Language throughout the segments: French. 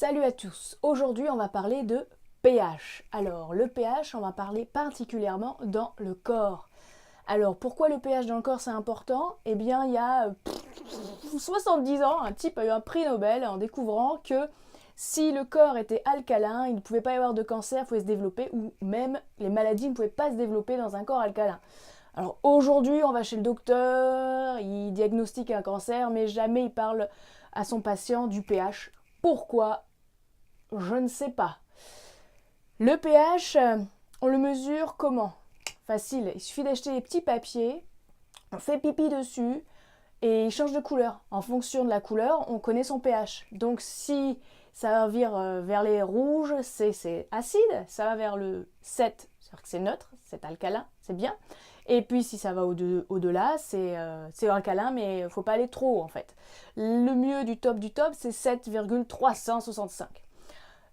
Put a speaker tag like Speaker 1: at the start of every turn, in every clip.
Speaker 1: Salut à tous, aujourd'hui on va parler de pH. Alors le pH, on va parler particulièrement dans le corps. Alors pourquoi le pH dans le corps c'est important? Eh bien il y a 70 ans, un type a eu un prix Nobel en découvrant que si le corps était alcalin, il ne pouvait pas y avoir de cancer, pouvait se développer, ou même les maladies ne pouvaient pas se développer dans un corps alcalin. Alors aujourd'hui on va chez le docteur, il diagnostique un cancer, mais jamais il parle à son patient du pH. Pourquoi? Je ne sais pas. Le pH, on le mesure comment? Facile, il suffit d'acheter des petits papiers, on fait pipi dessus et il change de couleur. En fonction de la couleur, on connaît son pH. Donc si ça va vers les rouges, c'est acide, ça va vers le 7, c'est-à-dire que c'est neutre, c'est alcalin, c'est bien. Et puis si ça va au-delà, c'est alcalin, mais il ne faut pas aller trop haut en fait. Le mieux du top, c'est 7,365.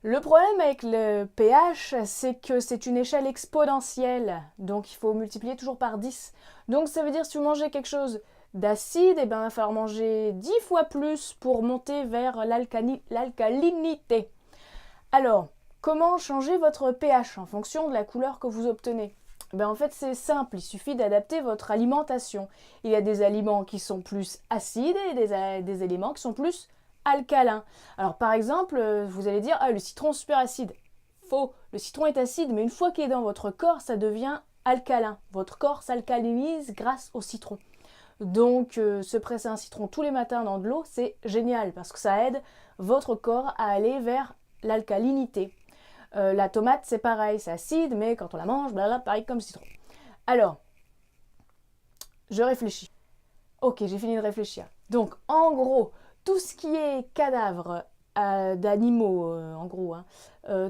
Speaker 1: Le problème avec le pH, c'est que c'est une échelle exponentielle, donc il faut multiplier toujours par 10. Donc ça veut dire si vous mangez quelque chose d'acide, il va falloir manger 10 fois plus pour monter vers l'alcalinité. Alors, comment changer votre pH en fonction de la couleur que vous obtenez? En fait, c'est simple, il suffit d'adapter votre alimentation. Il y a des aliments qui sont plus acides et des aliments qui sont plus alcalin. Alors par exemple, vous allez dire, ah, le citron super acide. Faux, le citron est acide, mais une fois qu'il est dans votre corps, ça devient alcalin. Votre corps s'alcalinise grâce au citron. Donc se presser un citron tous les matins dans de l'eau, c'est génial, parce que ça aide votre corps à aller vers l'alcalinité. La tomate, c'est pareil, c'est acide, mais quand on la mange, blabla, pareil comme le citron. Alors, je réfléchis. Ok, j'ai fini de réfléchir. Donc, en gros, tout ce qui est cadavres d'animaux, en gros,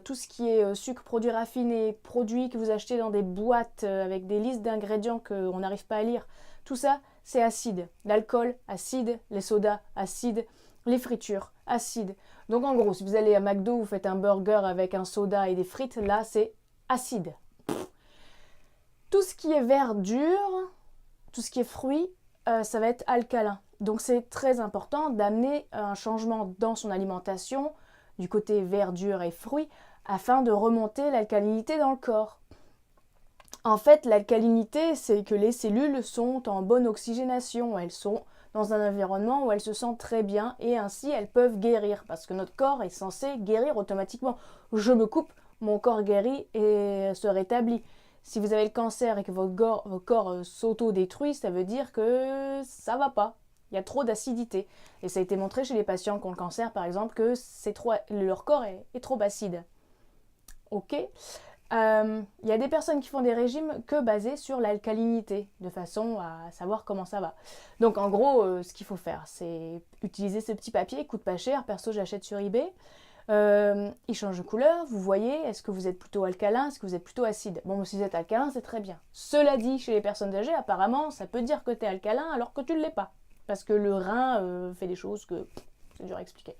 Speaker 1: tout ce qui est sucre, produits raffinés, produits que vous achetez dans des boîtes avec des listes d'ingrédients qu'on n'arrive pas à lire, tout ça, c'est acide. L'alcool, acide, les sodas, acide, les fritures, acide. Donc en gros, si vous allez à McDo, vous faites un burger avec un soda et des frites, là, c'est acide. Tout ce qui est verdure, tout ce qui est fruits, ça va être alcalin. Donc c'est très important d'amener un changement dans son alimentation du côté verdure et fruits afin de remonter l'alcalinité dans le corps. En fait, l'alcalinité, c'est que les cellules sont en bonne oxygénation, elles sont dans un environnement où elles se sentent très bien et ainsi elles peuvent guérir parce que notre corps est censé guérir automatiquement. Je me coupe, mon corps guérit et se rétablit. Si vous avez le cancer et que votre corps s'auto-détruit, ça veut dire que ça va pas. Il y a trop d'acidité. Et ça a été montré chez les patients qui ont le cancer, par exemple, que leur corps est trop acide. Ok. Il y a des personnes qui font des régimes que basés sur l'alcalinité, de façon à savoir comment ça va. Donc en gros, ce qu'il faut faire, c'est utiliser ce petit papier, il coûte pas cher, perso j'achète sur eBay. Il change de couleur, vous voyez, est-ce que vous êtes plutôt alcalin, est-ce que vous êtes plutôt acide? Bon, si vous êtes alcalin, c'est très bien. Cela dit, chez les personnes âgées, apparemment, ça peut dire que tu es alcalin alors que tu ne l'es pas. Parce que le rein fait des choses que c'est dur à expliquer.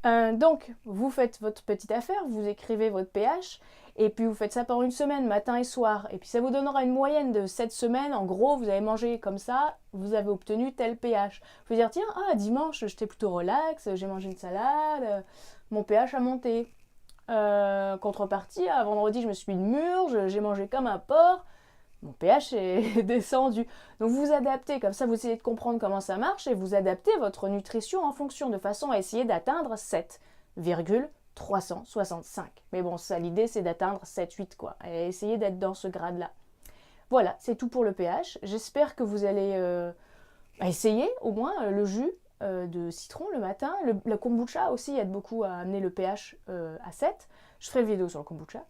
Speaker 1: Donc, vous faites votre petite affaire, vous écrivez votre pH, et puis vous faites ça pendant une semaine, matin et soir. Et puis ça vous donnera une moyenne de 7 semaines. En gros, vous avez mangé comme ça, vous avez obtenu tel pH. Vous pouvez dire, tiens, dimanche, j'étais plutôt relax, j'ai mangé une salade, mon pH a monté. Contrepartie, vendredi, je me suis mis une murge, j'ai mangé comme un porc, mon pH est descendu. Donc vous adaptez, comme ça vous essayez de comprendre comment ça marche et vous adaptez votre nutrition en fonction, de façon à essayer d'atteindre 7,365. Mais bon, ça, l'idée c'est d'atteindre 7-8 quoi, et essayer d'être dans ce grade-là. Voilà, c'est tout pour le pH. J'espère que vous allez essayer au moins le jus de citron le matin. Le kombucha aussi aide beaucoup à amener le pH à 7. Je ferai une vidéo sur le kombucha.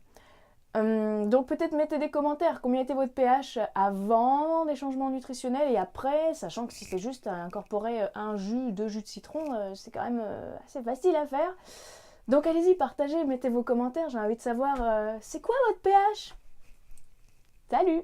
Speaker 1: Donc peut-être mettez des commentaires, combien était votre pH avant des changements nutritionnels et après, sachant que si c'est juste à incorporer un jus, 2 jus de citron, c'est quand même assez facile à faire. Donc allez-y, partagez, mettez vos commentaires, j'ai envie de savoir c'est quoi votre pH? Salut!